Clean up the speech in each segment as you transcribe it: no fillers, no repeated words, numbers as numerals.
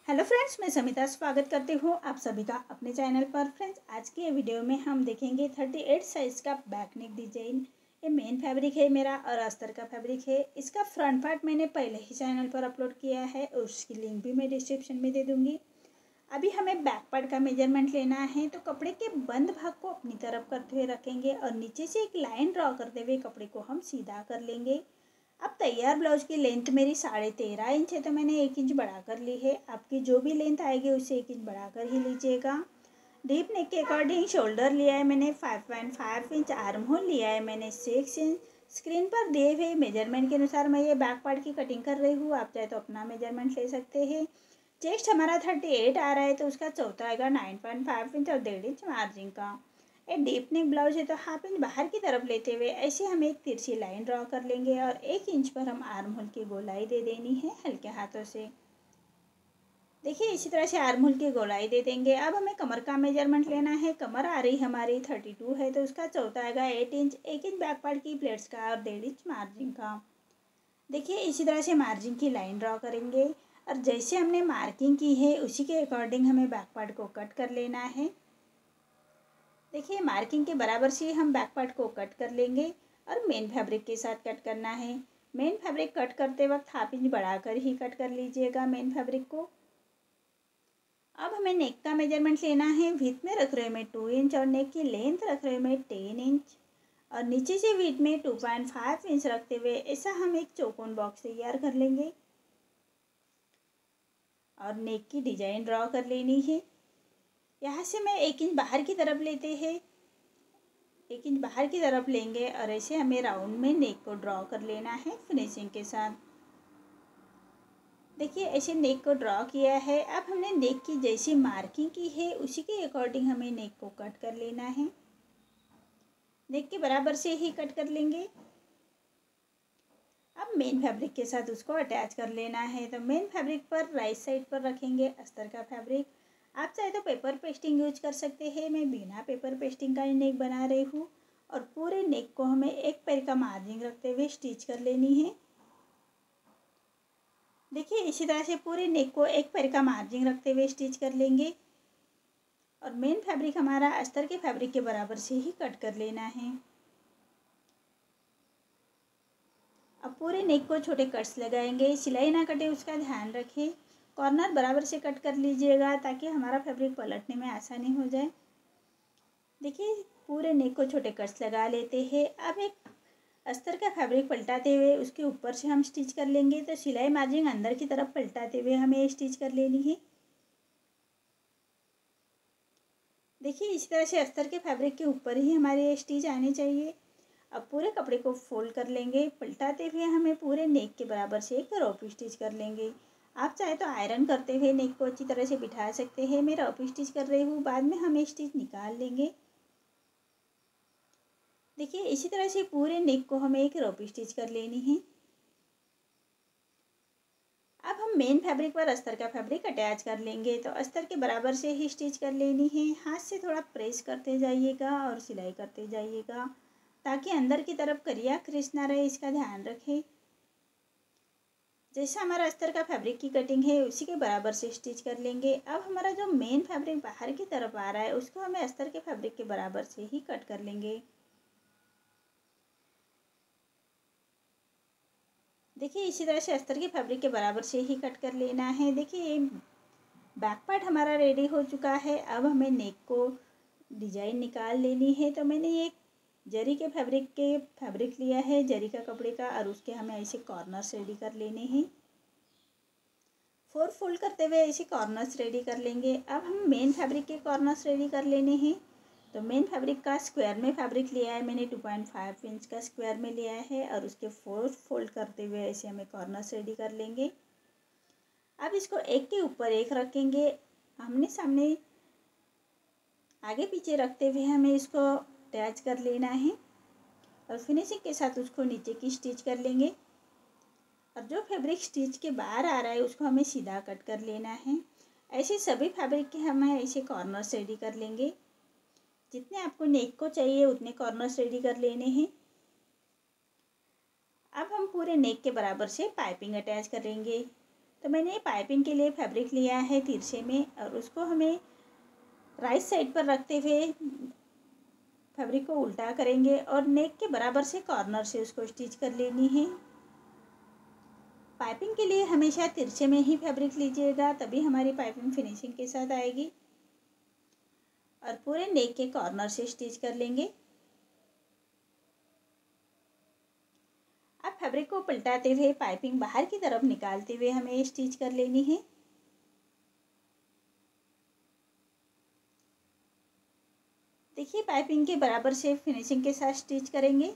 Hello friends, मैं समिता स्वागत करती हूँ आप सभी का अपने चैनल पर। फ्रेंड्स, आज के वीडियो में हम देखेंगे 38 साइज़ का बैक नेक डिजाइन। ये मेन फैब्रिक है मेरा और अस्तर का फैब्रिक है। इसका फ्रंट पार्ट मैंने पहले ही चैनल पर अपलोड किया है और उसकी लिंक भी मैं डिस्क्रिप्शन में दे दूँगी। अभी हमें बैक पार्ट का मेजरमेंट लेना है, तो कपड़े के बंद भाग को अपनी तरफ करते हुए रखेंगे और नीचे से एक लाइन ड्रॉ करते हुए कपड़े को हम सीधा कर लेंगे। अब तैयार ब्लाउज की लेंथ मेरी 13.5 इंच है, तो मैंने 1 इंच बढ़ा कर ली है। आपकी जो भी लेंथ आएगी उसे 1 इंच बढ़ा कर ही लीजिएगा। डीप नेक के अकॉर्डिंग शोल्डर लिया है मैंने 5.5 इंच, आर्म होल लिया है मैंने 6 इंच। स्क्रीन पर दिए हुए मेजरमेंट के अनुसार मैं ये बैक पार्ट की कटिंग कर रही हूँ। आप चाहे तो अपना मेजरमेंट ले सकते हैं। चेस्ट हमारा 38 आ रहा है, तो उसका चौथा आएगा 9.5 इंच और 1.5 इंच मार्जिन का। एक डीप नेक ब्लाउज है, तो हाफ इंच बाहर की तरफ लेते हुए ऐसे हम एक तिरछी लाइन ड्रॉ कर लेंगे और 1 इंच पर हम आर्म होल की गोलाई दे देनी है हल्के हाथों से। देखिए, इसी तरह से आर्म होल की गोलाई दे देंगे। अब हमें कमर का मेजरमेंट लेना है। कमर आ रही हमारी 32 है, तो उसका चौथा आएगा 8 इंच, 1 इंच बैक पार्ट की प्लेट्स का और 1.5 इंच मार्जिन का। देखिए, इसी तरह से मार्जिन की लाइन ड्रॉ करेंगे और जैसे हमने मार्किंग की है उसी के अकॉर्डिंग हमें बैक पार्ट को कट कर लेना है। देखिए, मार्किंग के बराबर से हम बैक पार्ट को कट कर लेंगे और मेन फैब्रिक के साथ कट करना है। मेन फैब्रिक कट करते वक्त हाफ इंच बढ़ाकर ही कट कर लीजिएगा मेन फैब्रिक को। अब हमें नेक का मेजरमेंट लेना है। विड्थ में रख रहे मैं 2 इंच और नेक की लेंथ रख रहे मैं 10 इंच और नीचे से विड्थ में 2.5 इंच रखते हुए ऐसा हम एक चौकोन बॉक्स तैयार कर लेंगे और नेक की डिजाइन ड्रॉ कर लेनी है। यहाँ से मैं 1 इंच बाहर की तरफ लेते हैं, 1 इंच बाहर की तरफ लेंगे और ऐसे हमें राउंड में नेक को ड्रॉ कर लेना है फिनिशिंग के साथ। देखिए, ऐसे नेक को ड्रॉ किया है। अब हमने नेक की जैसी मार्किंग की है उसी के अकॉर्डिंग हमें नेक को कट कर लेना है। नेक के बराबर से ही कट कर लेंगे। अब मेन फैब्रिक के साथ उसको अटैच कर लेना है। तो मेन फैब्रिक पर राइट साइड पर रखेंगे अस्तर का फैब्रिक। आप चाहे तो पेपर पेस्टिंग यूज कर सकते हैं। मैं बिना पेपर पेस्टिंग का ही नेक बना रही हूँ और पूरे नेक को हमें एक पैर का मार्जिन रखते हुए स्टिच कर लेनी है। देखिए, इसी तरह से पूरे नेक को एक पैर का मार्जिन रखते हुए स्टिच कर लेंगे और मेन फैब्रिक हमारा अस्तर के फैब्रिक के बराबर से ही कट कर लेना है। अब पूरे नेक को छोटे कट्स लगाएंगे, सिलाई ना कटे उसका ध्यान रखें। कॉर्नर बराबर से कट कर लीजिएगा ताकि हमारा फैब्रिक पलटने में आसानी हो जाए। देखिए, पूरे नेक को छोटे कट्स लगा लेते हैं। अब एक अस्तर का फैब्रिक पलटाते हुए उसके ऊपर से हम स्टिच कर लेंगे। तो सिलाई मार्जिन अंदर की तरफ पलटाते हुए हमें स्टिच कर लेनी है। देखिए, इस तरह से अस्तर के फैब्रिक के ऊपर ही हमारे स्टिच आने चाहिए। अब पूरे कपड़े को फोल्ड कर लेंगे। पलटाते हुए हमें पूरे नेक के बराबर से एक रॉप स्टिच कर लेंगे। आप चाहे तो आयरन करते हुए नेक को अच्छी तरह से बिठा सकते हैं। मैं रॉप स्टिच कर रही हूँ, बाद में हम स्टिच निकाल लेंगे। देखिए, इसी तरह से पूरे नेक को हमें एक रॉप स्टिच कर लेनी है। अब हम मेन फैब्रिक पर अस्तर का फैब्रिक अटैच कर लेंगे। तो अस्तर के बराबर से ही स्टिच कर लेनी है। हाथ से थोड़ा प्रेस करते जाइएगा और सिलाई करते जाइएगा ताकि अंदर की तरफ करिया क्रिस ना रहे, इसका ध्यान रखें। जैसा हमारा अस्तर का फैब्रिक की कटिंग है उसी के बराबर से स्टिच कर लेंगे। अब हमारा जो मेन फैब्रिक बाहर की तरफ आ रहा है उसको हमें अस्तर के फैब्रिक के बराबर से ही कट कर लेंगे। देखिए, इसी तरह से अस्तर के फैब्रिक के बराबर से ही कट कर लेना है। देखिए, बैक पार्ट हमारा रेडी हो चुका है। अब हमें नेक को डिजाइन निकाल लेनी है। तो मैंने ये जरी के फैब्रिक लिया है, जरी का कपड़े का, और उसके हमें ऐसे कॉर्नर्स रेडी कर लेने हैं। 4 फोल्ड करते हुए ऐसे कॉर्नर्स रेडी कर लेंगे। अब हम मेन फैब्रिक के कॉर्नर्स रेडी कर लेने हैं। तो मेन फैब्रिक का स्क्वायर में फैब्रिक लिया है मैंने, 2.5 इंच का स्क्वायर में लिया है और उसके 4 फोल्ड करते हुए ऐसे हमें कॉर्नर्स रेडी कर लेंगे। अब इसको एक के ऊपर एक रखेंगे, आमने सामने आगे पीछे रखते हुए हमें इसको अटैच कर लेना है और फिनिशिंग के साथ उसको नीचे की स्टिच कर लेंगे। और जो फैब्रिक स्टिच के बाहर आ रहा है उसको हमें सीधा कट कर लेना है। ऐसे सभी फैब्रिक के हम ऐसे कॉर्नर्स रेडी कर लेंगे। जितने आपको नेक को चाहिए उतने कॉर्नर्स रेडी कर लेने हैं। अब हम पूरे नेक के बराबर से पाइपिंग अटैच करेंगे। तो मैंने ये पाइपिंग के लिए फैब्रिक लिया है तिरछे में, और उसको हमें राइट साइड पर रखते हुए फैब्रिक को उल्टा करेंगे और नेक के बराबर से कॉर्नर से उसको स्टिच कर लेनी है। पाइपिंग के लिए हमेशा तिरछे में ही फैब्रिक लीजिएगा, तभी हमारी पाइपिंग फिनिशिंग के साथ आएगी। और पूरे नेक के कॉर्नर से स्टिच कर लेंगे। अब फैब्रिक को पलटाते हुए पाइपिंग बाहर की तरफ निकालते हुए हमें स्टिच कर लेनी है। देखिए पाइपिंग के बराबर से फिनिशिंग के साथ स्टिच करेंगे।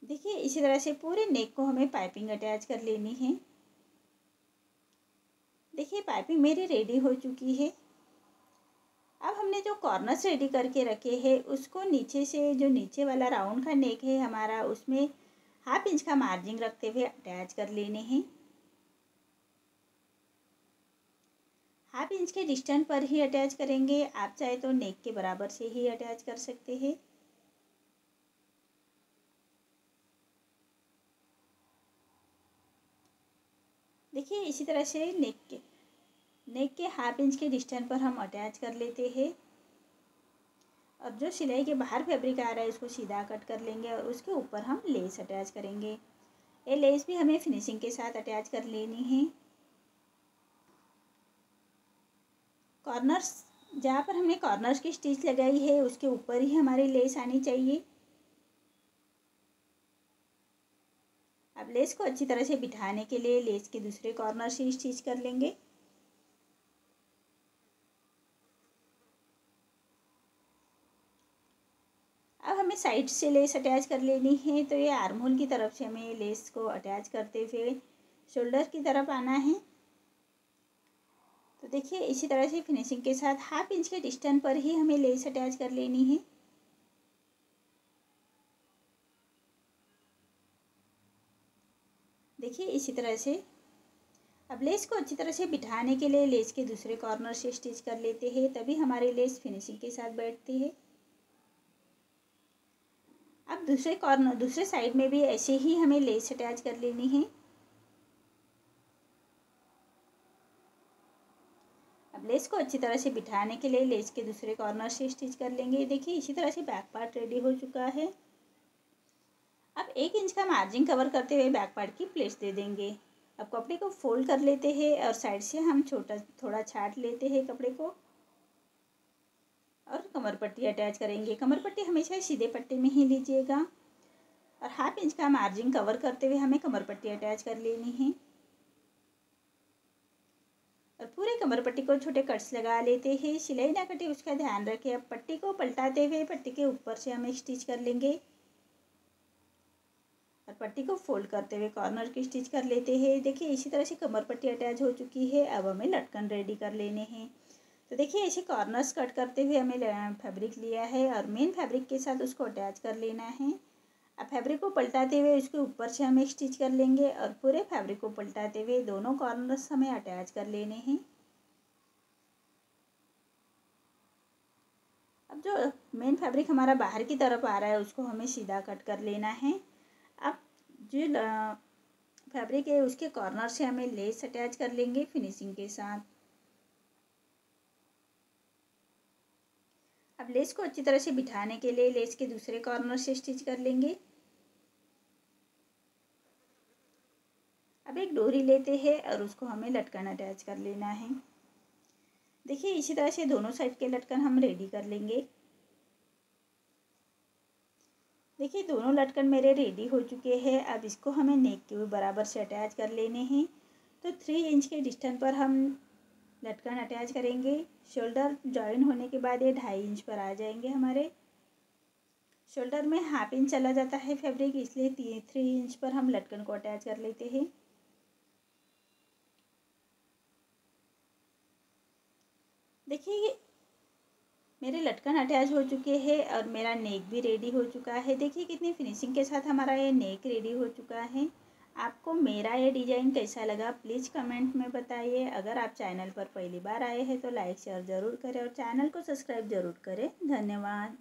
देखिए इसी तरह से पूरे नेक को हमें पाइपिंग अटैच कर लेनी है। देखिए पाइपिंग मेरी रेडी हो चुकी है। अब हमने जो कॉर्नर्स रेडी करके रखे हैं उसको नीचे से, जो नीचे वाला राउंड का नेक है हमारा, उसमें 1/2 इंच का मार्जिन रखते हुए अटैच कर लेने हैं। 1/2 इंच के डिस्टेंस पर ही अटैच करेंगे। आप चाहे तो नेक के बराबर से ही अटैच कर सकते हैं। देखिए इसी तरह से नेक के 1/2 इंच के डिस्टेंस पर हम अटैच कर लेते हैं। और जो सिलाई के बाहर फैब्रिक आ रहा है उसको सीधा कट कर लेंगे और उसके ऊपर हम लेस अटैच करेंगे। ये लेस भी हमें फिनिशिंग के साथ अटैच कर लेनी है। कॉर्नर्स, जहाँ पर हमने कॉर्नर्स की स्टिच लगाई है उसके ऊपर ही हमारी लेस आनी चाहिए। अब लेस को अच्छी तरह से बिठाने के लिए लेस के दूसरे कॉर्नर से स्टिच कर लेंगे। अब हमें साइड से लेस अटैच कर लेनी है। तो ये आर्म होल की तरफ से हमें लेस को अटैच करते हुए शोल्डर की तरफ आना है। तो देखिए इसी तरह से फिनिशिंग के साथ 1/2 इंच के डिस्टेंस पर ही हमें लेस अटैच कर लेनी है। देखिए इसी तरह से अब लेस को अच्छी तरह से बिठाने के लिए लेस के दूसरे कॉर्नर से स्टिच कर लेते हैं, तभी हमारी लेस फिनिशिंग के साथ बैठती है। अब दूसरे साइड में भी ऐसे ही हमें लेस अटैच कर लेनी है। अब लेस को अच्छी तरह से बिठाने के लिए लेस के दूसरे कॉर्नर से स्टिच कर लेंगे। देखिए इसी तरह से बैक पार्ट रेडी हो चुका है। अब 1 इंच का मार्जिन कवर करते हुए बैक पार्ट की प्लेट्स दे देंगे। अब कपड़े को फोल्ड कर लेते हैं और साइड से हम थोड़ा छाट लेते हैं कपड़े को और कमर पट्टी अटैच करेंगे। कमर पट्टी हमेशा सीधे पट्टे में ही लीजिएगा और 1/2 इंच का मार्जिन कवर करते हुए हमें कमर पट्टी अटैच कर लेनी है। और पूरे कमर पट्टी को छोटे कट्स लगा लेते हैं। सिलाई ना कटे उसका ध्यान रखें। अब पट्टी को पलटाते हुए पट्टी के ऊपर से हमें स्टिच कर लेंगे और पट्टी को फोल्ड करते हुए कॉर्नर की स्टिच कर लेते हैं। देखिए इसी तरह से कमर पट्टी अटैच हो चुकी है। अब हमें लटकन रेडी कर लेने हैं। तो देखिए ऐसे कॉर्नर्स कट करते हुए हमें फैब्रिक लिया है और मेन फैब्रिक के साथ उसको अटैच कर लेना है। अब फैब्रिक को पलटाते हुए उसके ऊपर से हमें स्टिच कर लेंगे और पूरे फैब्रिक को पलटाते हुए दोनों कॉर्नर्स हमें अटैच कर लेने हैं। अब जो मेन फैब्रिक हमारा बाहर की तरफ आ रहा है उसको हमें सीधा कट कर लेना है। अब जो फैब्रिक है उसके कॉर्नर से हमें लेस अटैच कर लेंगे फिनिशिंग के साथ। अब लेस को अच्छी तरह से बिठाने के लिए लेस के दूसरे कॉर्नर से स्टिच कर लेंगे। अब एक डोरी लेते हैं और उसको हमें लटकन अटैच कर लेना है। देखिए इसी तरह से दोनों साइड के लटकन हम रेडी कर लेंगे। देखिए दोनों लटकन मेरे रेडी हो चुके हैं। अब इसको हमें नेक के बराबर से अटैच कर लेने हैं। तो 3 इंच के डिस्टेंस पर हम लटकन अटैच करेंगे। शोल्डर जॉइन होने के बाद ये 2.5 इंच पर आ जाएंगे हमारे। शोल्डर में 1/2 इंच चला जाता है फैब्रिक, इसलिए 3 इंच पर हम लटकन को अटैच कर लेते हैं। देखिए मेरे लटकन अटैच हो चुके हैं और मेरा नेक भी रेडी हो चुका है। देखिए कितनी फिनिशिंग के साथ हमारा ये नेक रेडी हो चुका है। आपको मेरा ये डिज़ाइन कैसा लगा प्लीज़ कमेंट में बताइए। अगर आप चैनल पर पहली बार आए हैं तो लाइक शेयर ज़रूर करें और चैनल को सब्सक्राइब ज़रूर करें। धन्यवाद।